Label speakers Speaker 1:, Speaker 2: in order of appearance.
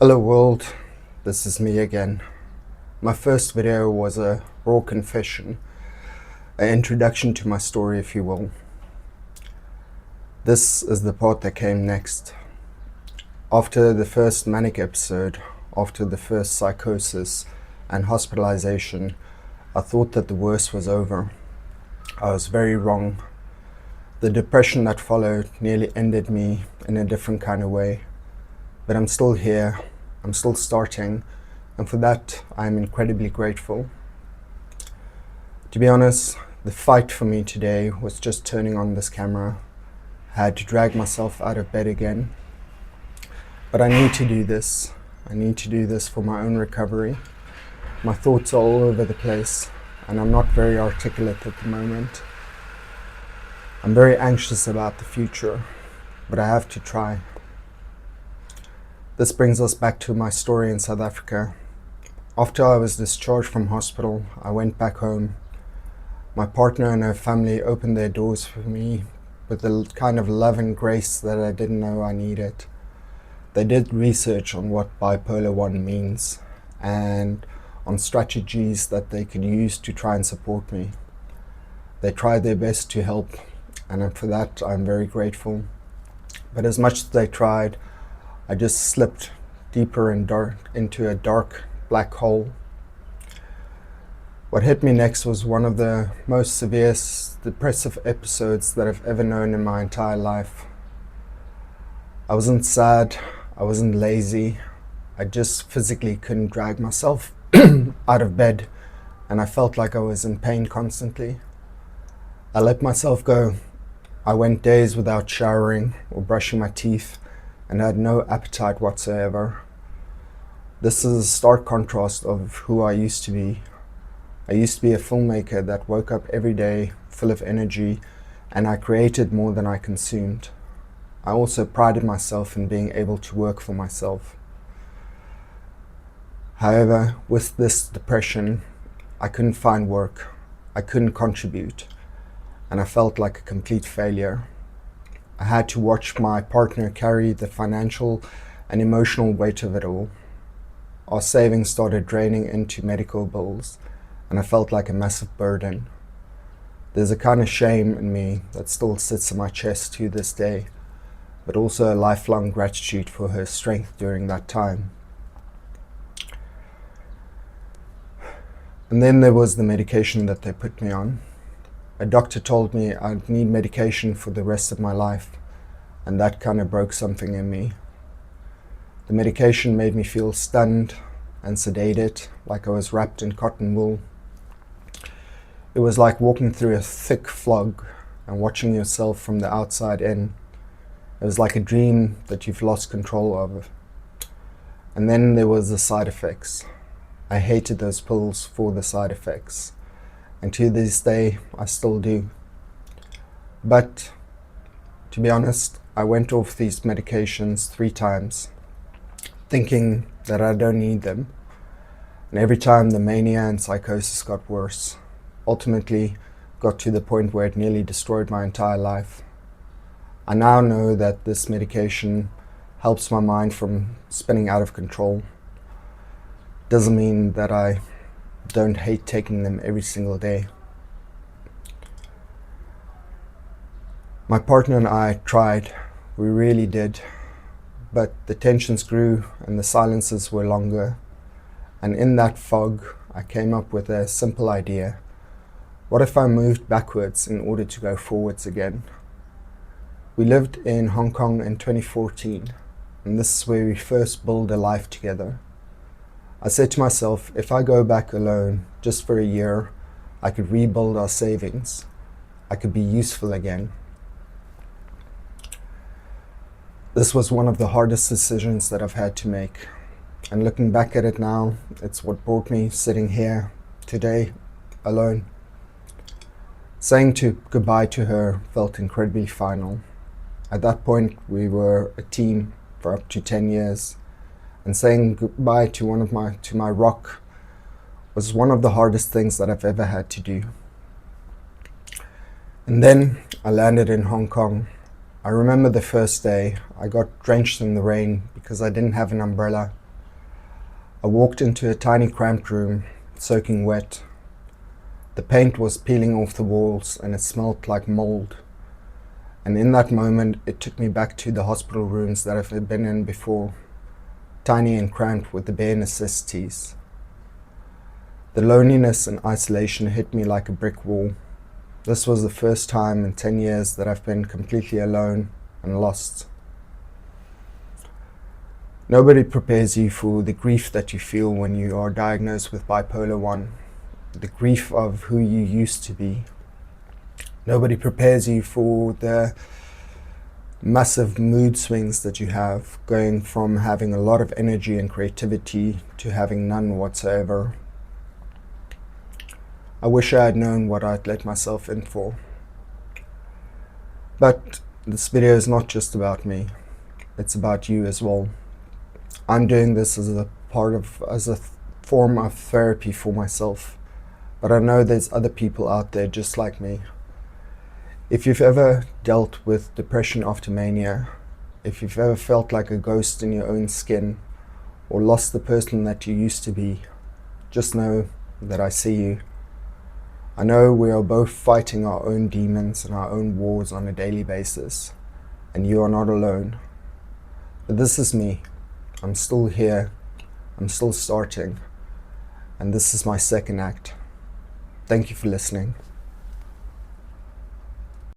Speaker 1: Hello world, this is me again. My first video was a raw confession, an introduction to my story if you will. This is the part that came next. After the first manic episode, after the first psychosis and hospitalization, I thought that the worst was over. I was very wrong. The depression that followed nearly ended me in a different kind of way. But I'm still here, I'm still starting, and for that I'm incredibly grateful. To be honest, the fight for me today was just turning on this camera. I had to drag myself out of bed again. But I need to do this. I need to do this for my own recovery. My thoughts are all over the place, and I'm not very articulate at the moment. I'm very anxious about the future, but I have to try. This brings us back to my story in South Africa. After I was discharged from hospital, I went back home. My partner and her family opened their doors for me with the kind of love and grace that I didn't know I needed. They did research on what Bipolar 1 means and on strategies that they could use to try and support me. They tried their best to help, and for that I'm very grateful. But as much as they tried, I just slipped deeper and into a dark black hole. What hit me next was one of the most severe depressive episodes that I've ever known in my entire life. I wasn't sad, I wasn't lazy, I just physically couldn't drag myself out of bed, and I felt like I was in pain constantly. I let myself go. I went days without showering or brushing my teeth, and I had no appetite whatsoever. This is a stark contrast of who I used to be. I used to be a filmmaker that woke up every day full of energy, and I created more than I consumed. I also prided myself in being able to work for myself. However, with this depression, I couldn't find work, I couldn't contribute, and I felt like a complete failure. I had to watch my partner carry the financial and emotional weight of it all. Our savings started draining into medical bills, and I felt like a massive burden. There's a kind of shame in me that still sits in my chest to this day, but also a lifelong gratitude for her strength during that time. And then there was the medication that they put me on. A doctor told me I'd need medication for the rest of my life, and that kind of broke something in me. The medication made me feel stunned and sedated, like I was wrapped in cotton wool. It was like walking through a thick fog and watching yourself from the outside in. It was like a dream that you've lost control of. And then there was the side effects. I hated those pills for the side effects. And to this day, I still do. But to be honest, I went off these medications 3 times, thinking that I don't need them. And every time the mania and psychosis got worse, ultimately got to the point where it nearly destroyed my entire life. I now know that this medication helps my mind from spinning out of control. Doesn't mean that I don't hate taking them every single day. My partner and I tried, we really did, but the tensions grew and the silences were longer. And in that fog, I came up with a simple idea. What if I moved backwards in order to go forwards again? We lived in Hong Kong in 2014, and this is where we first built a life together. I said to myself, if I go back alone just for a year, I could rebuild our savings. I could be useful again. This was one of the hardest decisions that I've had to make. And looking back at it now, it's what brought me sitting here today, alone. Saying goodbye to her felt incredibly final. At that point, we were a team for up to 10 years. And saying goodbye to my rock was one of the hardest things that I've ever had to do. And then I landed in Hong Kong. I remember the first day I got drenched in the rain because I didn't have an umbrella. I walked into a tiny cramped room, soaking wet. The paint was peeling off the walls and it smelled like mold. And in that moment, it took me back to the hospital rooms that I've been in before, tiny and cramped with the bare necessities. The loneliness and isolation hit me like a brick wall. This was the first time in 10 years that I've been completely alone and lost. Nobody prepares you for the grief that you feel when you are diagnosed with bipolar 1, the grief of who you used to be. Nobody prepares you for the massive mood swings that you have, going from having a lot of energy and creativity to having none whatsoever. I wish I had known what I'd let myself in for. But this video is not just about me, it's about you as well. I'm doing this as a form of therapy for myself, but I know there's other people out there just like me. If you've ever dealt with depression after mania, if you've ever felt like a ghost in your own skin, or lost the person that you used to be, just know that I see you. I know we are both fighting our own demons and our own wars on a daily basis, and you are not alone. But this is me. I'm still here, I'm still starting, and this is my second act. Thank you for listening.